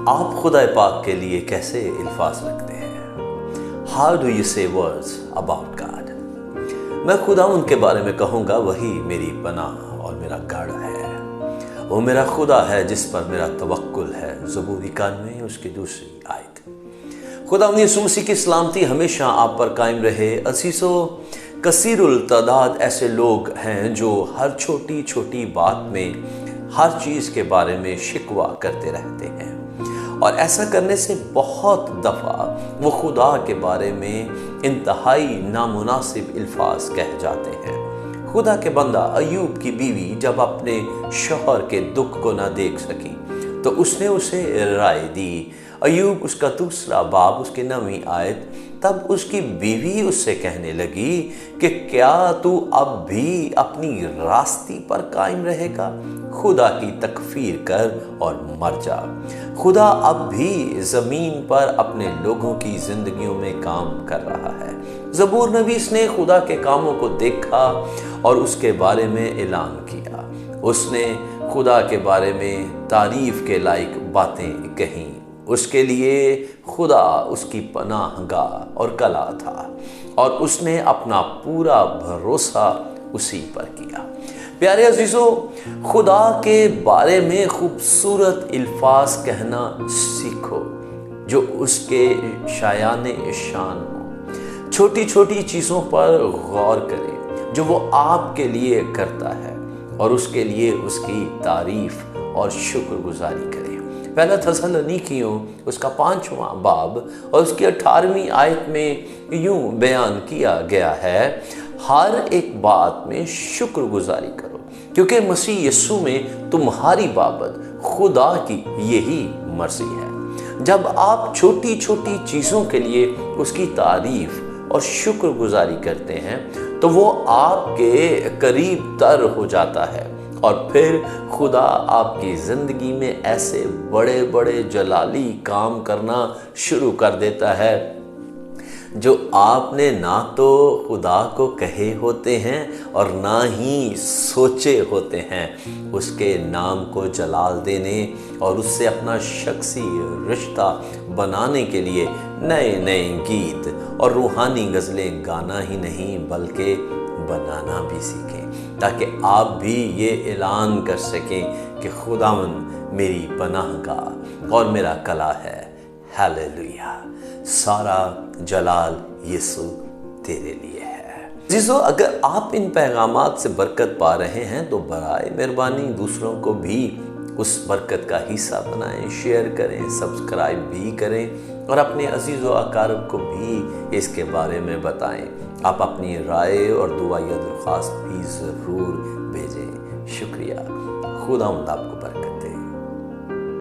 آپ خدا پاک کے لیے کیسے الفاظ رکھتے ہیں؟ How do you say words about God؟ میں خدا ان کے بارے میں کہوں گا وہی میری پناہ اور میرا گڑھ ہے، وہ میرا خدا ہے جس پر میرا توکل ہے۔ زبور 91 اس کی دوسری آیت۔ خدا یسوع مسیح کی سلامتی ہمیشہ آپ پر قائم رہے۔ عزیزو، کثیر التعداد ایسے لوگ ہیں جو ہر چھوٹی چھوٹی بات میں ہر چیز کے بارے میں شکوہ کرتے رہتے ہیں، اور ایسا کرنے سے بہت دفعہ وہ خدا کے بارے میں انتہائی نامناسب الفاظ کہہ جاتے ہیں۔ خدا کے بندہ ایوب کی بیوی جب اپنے شوہر کے دکھ کو نہ دیکھ سکی تو اس نے اسے رائے دی۔ ایوب اس کا 2 باب اس کی 9 آیت۔ تب اس کی بیوی اس سے کہنے لگی کہ کیا تو اب بھی اپنی راستی پر قائم رہے گا؟ خدا کی تکفیر کر اور مر جا۔ خدا اب بھی زمین پر اپنے لوگوں کی زندگیوں میں کام کر رہا ہے۔ زبور نویس نے خدا کے کاموں کو دیکھا اور اس کے بارے میں اعلان کیا۔ اس نے خدا کے بارے میں تعریف کے لائق باتیں کہیں۔ اس کے لیے خدا اس کی پناہ گاہ اور قلعہ تھا، اور اس نے اپنا پورا بھروسہ اسی پر کیا۔ پیارے عزیزو، خدا کے بارے میں خوبصورت الفاظ کہنا سیکھو جو اس کے شایان شان ہوں۔ چھوٹی چھوٹی چیزوں پر غور کریں جو وہ آپ کے لیے کرتا ہے، اور اس کے لیے اس کی تعریف اور شکر گزاری کریں۔ پہلا تھسلنیکیوں اس کا 5واں باب اور اس کی 18ویں آیت میں یوں بیان کیا گیا ہے، ہر ایک بات میں شکر گزاری کرو، کیونکہ مسیح یسوع میں تمہاری بابت خدا کی یہی مرضی ہے۔ جب آپ چھوٹی چھوٹی چیزوں کے لیے اس کی تعریف اور شکر گزاری کرتے ہیں تو وہ آپ کے قریب تر ہو جاتا ہے، اور پھر خدا آپ کی زندگی میں ایسے بڑے بڑے جلالی کام کرنا شروع کر دیتا ہے جو آپ نے نہ تو خدا کو کہے ہوتے ہیں اور نہ ہی سوچے ہوتے ہیں۔ اس کے نام کو جلال دینے اور اس سے اپنا شخصی رشتہ بنانے کے لیے نئے نئے گیت اور روحانی غزلیں گانا ہی نہیں بلکہ بنانا بھی سیکھیں، تاکہ آپ بھی یہ اعلان کر سکیں کہ خداوند میری پناہ گاہ اور میرا قلعہ ہے۔ ہیلیلویا! سارا جلال یسوع تیرے لیے ہے۔ عزیزو، اگر آپ ان پیغامات سے برکت پا رہے ہیں تو برائے مہربانی دوسروں کو بھی اس برکت کا حصہ بنائیں، شیئر کریں، سبسکرائب بھی کریں، اور اپنے عزیز و اقارب کو بھی اس کے بارے میں بتائیں۔ آپ اپنی رائے اور دعائیہ درخواست بھی ضرور بھیجیں۔ شکریہ۔ خداوند آپ کو برکت